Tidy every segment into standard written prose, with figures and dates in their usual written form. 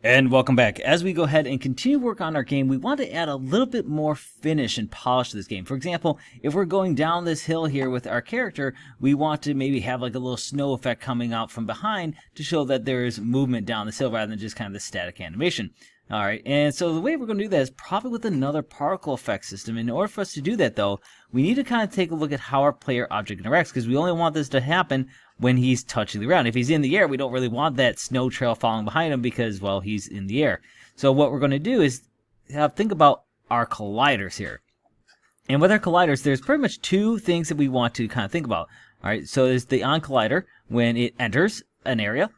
And welcome back. As we go ahead and continue work on our game, we want to add a little bit more finish and polish to this game. For example, if we're going down this hill here with our character, we want to maybe have like a little snow effect coming out from behind to show that there's movement down this hill rather than just kind of the static animation. All right, and so the way we're going to do that is probably with another particle effect system. In order for us to do that, though, we need to kind of take a look at how our player object interacts, because we only want this to happen when he's touching the ground. If he's in the air, we don't really want that snow trail following behind him because, well, he's in the air. So what we're going to do is think about our colliders here. And with our colliders, there's pretty much two things that we want to kind of think about. All right, so there's the on collider when it enters an area,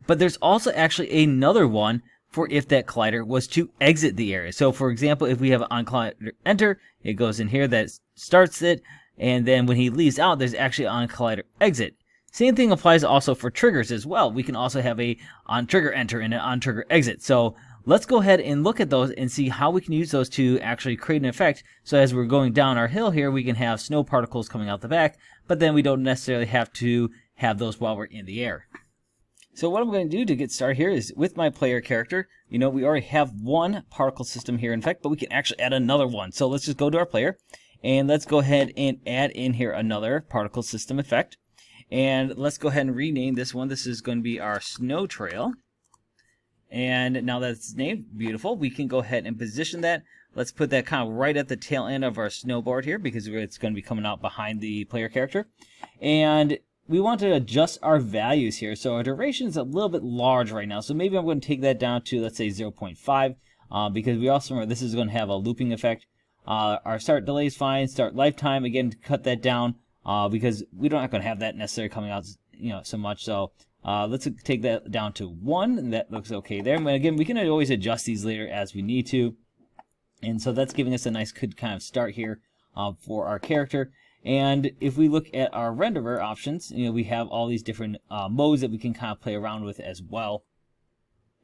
but there's also actually another one for if that collider was to exit the area. So for example, if we have an on collider enter, it goes in here, that starts it, and then when he leaves out, there's actually an on collider exit. Same thing applies also for triggers as well. We can also have a on trigger enter and an on trigger exit. So let's go ahead and look at those and see how we can use those to actually create an effect. So as we're going down our hill here, we can have snow particles coming out the back, but then we don't necessarily have to have those while we're in the air. So what I'm going to do to get started here is with my player character, we already have one particle system here in effect, but we can actually add another one. So let's just go to our player and let's go ahead and add in here another particle system effect. And let's go ahead and rename this one. This is going to be our snow trail. And now that it's named, beautiful, we can go ahead and position that. Let's put that kind of right at the tail end of our snowboard here because it's going to be coming out behind the player character. And we want to adjust our values here. So our duration is a little bit large right now. So maybe I'm going to take that down to, let's say, 0.5 because we also remember this is going to have a looping effect. Our start delay is fine. Start lifetime, again, cut that down because we're not going to have that necessarily coming out so much. So let's take that down to 1. And that looks okay there. And again, we can always adjust these later as we need to. And so that's giving us a nice good kind of start here for our character. And if we look at our renderer options, we have all these different modes that we can kind of play around with as well.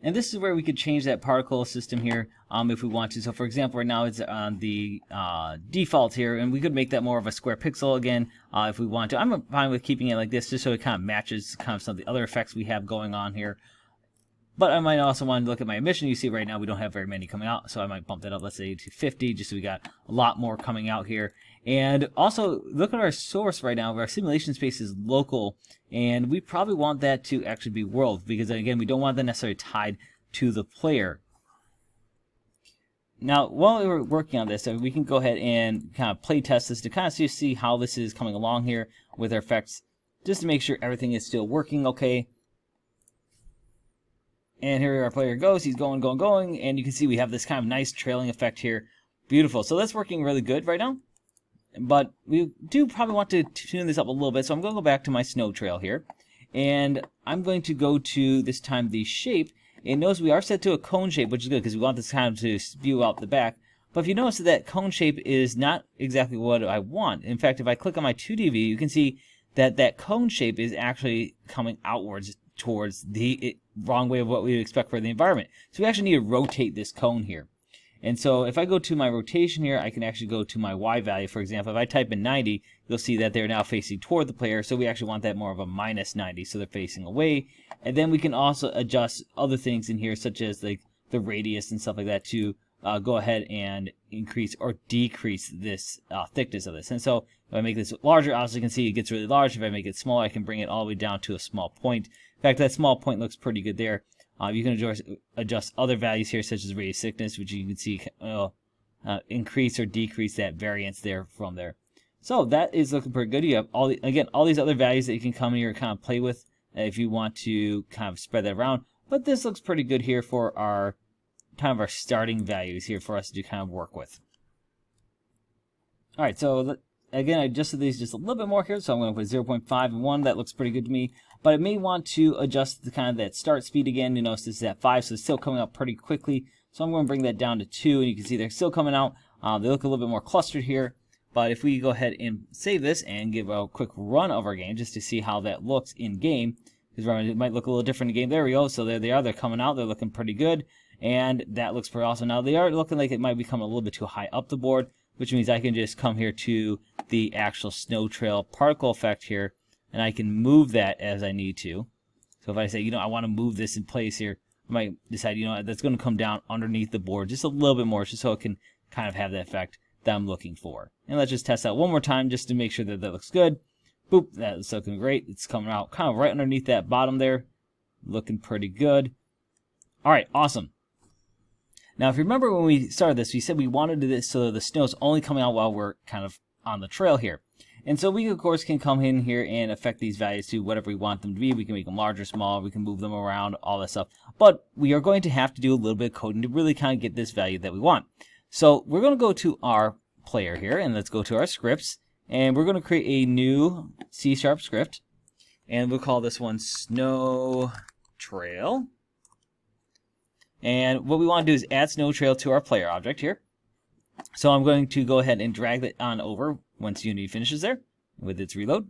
And this is where we could change that particle system here if we want to. So for example, right now it's on the default here, and we could make that more of a square pixel again if we want to. I'm fine with keeping it like this just so it kind of matches kind of some of the other effects we have going on here. But I might also want to look at my emission. You see right now we don't have very many coming out, so I might bump that up, let's say, to 50, just so we got a lot more coming out here. And also, look at our source right now. Our simulation space is local, and we probably want that to actually be world, because again, we don't want that necessarily tied to the player. Now, while we're working on this, we can go ahead and kind of play test this to kind of see how this is coming along here with our effects, just to make sure everything is still working okay. And here our player goes, he's going, and you can see we have this kind of nice trailing effect here. Beautiful. So that's working really good right now. But we do probably want to tune this up a little bit, so I'm going to go back to my snow trail here. And I'm going to go to, this time, the shape. And notice we are set to a cone shape, which is good because we want this kind of to spew out the back. But if you notice that cone shape is not exactly what I want. In fact, if I click on my 2D view, you can see that that cone shape is actually coming outwards towards the wrong way of what we would expect for the environment. So we actually need to rotate this cone here. And so if I go to my rotation here, I can actually go to my Y value. For example, if I type in 90, you'll see that they're now facing toward the player. So we actually want that more of a minus 90, so they're facing away. And then we can also adjust other things in here, such as like the radius and stuff like that, to go ahead and increase or decrease this thickness of this. And so if I make this larger, obviously you can see it gets really large. If I make it smaller, I can bring it all the way down to a small point. In fact, that small point looks pretty good there. You can adjust other values here, such as radius thickness, which you can see increase or decrease that variance there from there. So that is looking pretty good. You have all these other values that you can come here and kind of play with if you want to kind of spread that around. But this looks pretty good here for our kind of our starting values here for us to kind of work with. All right, so again, I adjusted these just a little bit more here, so I'm going to put 0.5 and 1. That looks pretty good to me. But I may want to adjust the kind of that start speed again. You notice this is at 5, so it's still coming out pretty quickly. So I'm going to bring that down to 2, and you can see they're still coming out. They look a little bit more clustered here. But if we go ahead and save this and give a quick run of our game just to see how that looks in game, because it might look a little different in game. There we go. So there they are. They're coming out. They're looking pretty good. And that looks pretty awesome. Now they are looking like it might become a little bit too high up the board, which means I can just come here to the actual snow trail particle effect here, and I can move that as I need to. So if I say, I want to move this in place here, I might decide, that's going to come down underneath the board just a little bit more, just so it can kind of have the effect that I'm looking for. And let's just test that one more time just to make sure that that looks good. Boop, that's looking great. It's coming out kind of right underneath that bottom there. Looking pretty good. All right, awesome. Now, if you remember when we started this, we said we wanted this so the snow's only coming out while we're kind of on the trail here. And so we, of course, can come in here and affect these values to whatever we want them to be. We can make them larger, small, we can move them around, all that stuff. But we are going to have to do a little bit of coding to really kind of get this value that we want. So we're going to go to our player here, and let's go to our scripts. And we're going to create a new C# script. And we'll call this one Snow Trail. And what we want to do is add Snow Trail to our player object here. So I'm going to go ahead and drag that on over once Unity finishes there with its reload.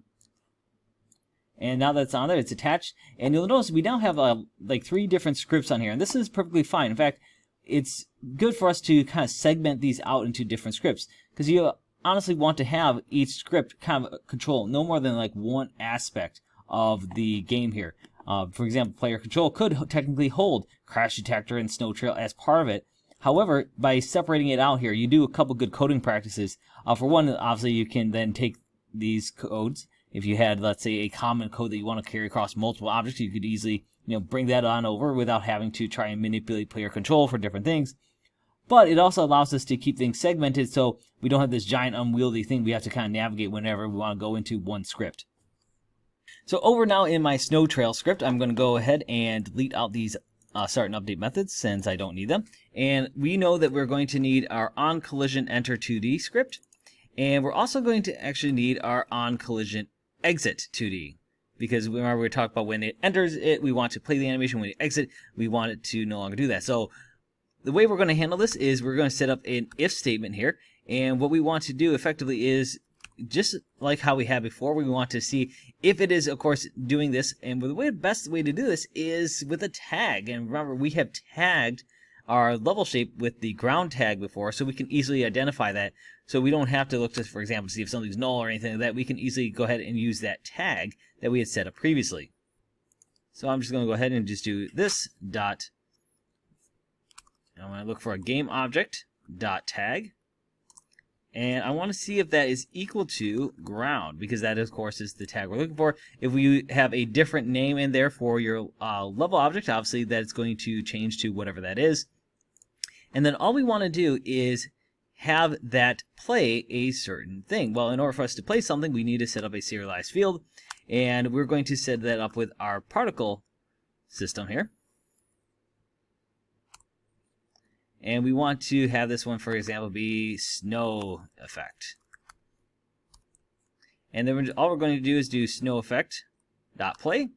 And now that it's on there, it's attached. And you'll notice we now have like 3 different scripts on here. And this is perfectly fine. In fact, it's good for us to kind of segment these out into different scripts, because you honestly want to have each script kind of control no more than like one aspect of the game here. For example, player control could technically hold crash detector and snow trail as part of it. However, by separating it out here, you do a couple good coding practices. For one, obviously, you can then take these codes. If you had, let's say, a common code that you want to carry across multiple objects, you could easily, bring that on over without having to try and manipulate player control for different things. But it also allows us to keep things segmented, so we don't have this giant unwieldy thing we have to kind of navigate whenever we want to go into one script. So over now in my snow trail script, I'm going to go ahead and delete out these start and update methods since I don't need them. And we know that we're going to need our on collision enter 2D script. And we're also going to actually need our on collision exit 2D. Because remember we talked about when it enters it, we want to play the animation. When it exits, we want it to no longer do that. So the way we're going to handle this is we're going to set up an if statement here. And what we want to do effectively is just like how we had before, we want to see if it is, of course, doing this. And the best way to do this is with a tag. And remember, we have tagged our level shape with the ground tag before, so we can easily identify that. So we don't have to look to, for example, to see if something's null or anything like that. We can easily go ahead and use that tag that we had set up previously. So I'm just going to go ahead and just do this dot. I'm going to look for a game object dot tag. And I want to see if that is equal to ground, because that, of course, is the tag we're looking for. If we have a different name in there for your level object, obviously that's going to change to whatever that is. And then all we want to do is have that play a certain thing. Well, in order for us to play something, we need to set up a serialized field. And we're going to set that up with our particle system here. And we want to have this one, for example, be snow effect. And then all we're going to do is do snow effect dot play.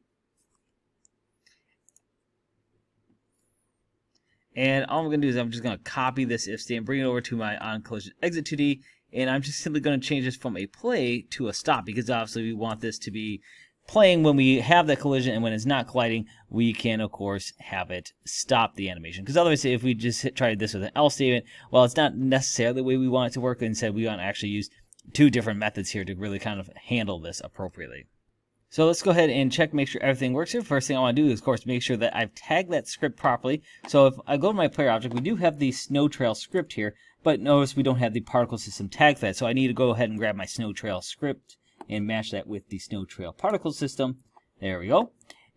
And all I'm going to do is I'm just going to copy this if statement, bring it over to my on collision exit 2D, and I'm just simply going to change this from a play to a stop, because obviously we want this to be playing when we have that collision, and when it's not colliding, we can, of course, have it stop the animation. Because otherwise, if we just tried this with an else statement, well, it's not necessarily the way we want it to work. Instead, we want to actually use 2 different methods here to really kind of handle this appropriately. So let's go ahead and check, make sure everything works here. First thing I want to do is, of course, make sure that I've tagged that script properly. So if I go to my player object, we do have the snow trail script here, but notice we don't have the particle system tag for that. So I need to go ahead and grab my snow trail script and match that with the snow trail particle system. There we go.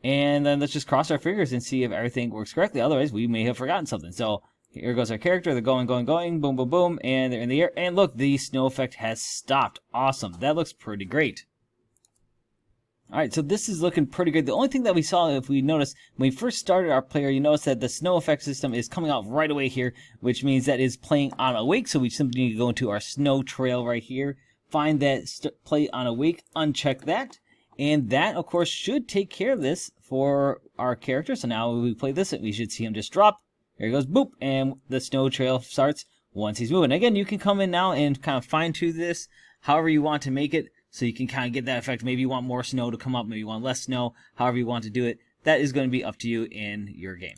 And then let's just cross our fingers and see if everything works correctly. Otherwise, we may have forgotten something. So here goes our character. They're going, boom, boom, boom, and they're in the air. And look, the snow effect has stopped. Awesome. That looks pretty great. All right, so this is looking pretty good. The only thing that we saw, if we noticed, when we first started our player, you notice that the snow effect system is coming out right away here, which means that is playing on awake. So we simply need to go into our snow trail right here, find that play on awake, uncheck that, and that, of course, should take care of this for our character. So now when we play this, we should see him just drop. There he goes, boop, and the snow trail starts once he's moving. Again, you can come in now and kind of fine-tune this however you want to make it, so you can kind of get that effect. Maybe you want more snow to come up, maybe you want less snow, however you want to do it. That is going to be up to you in your game.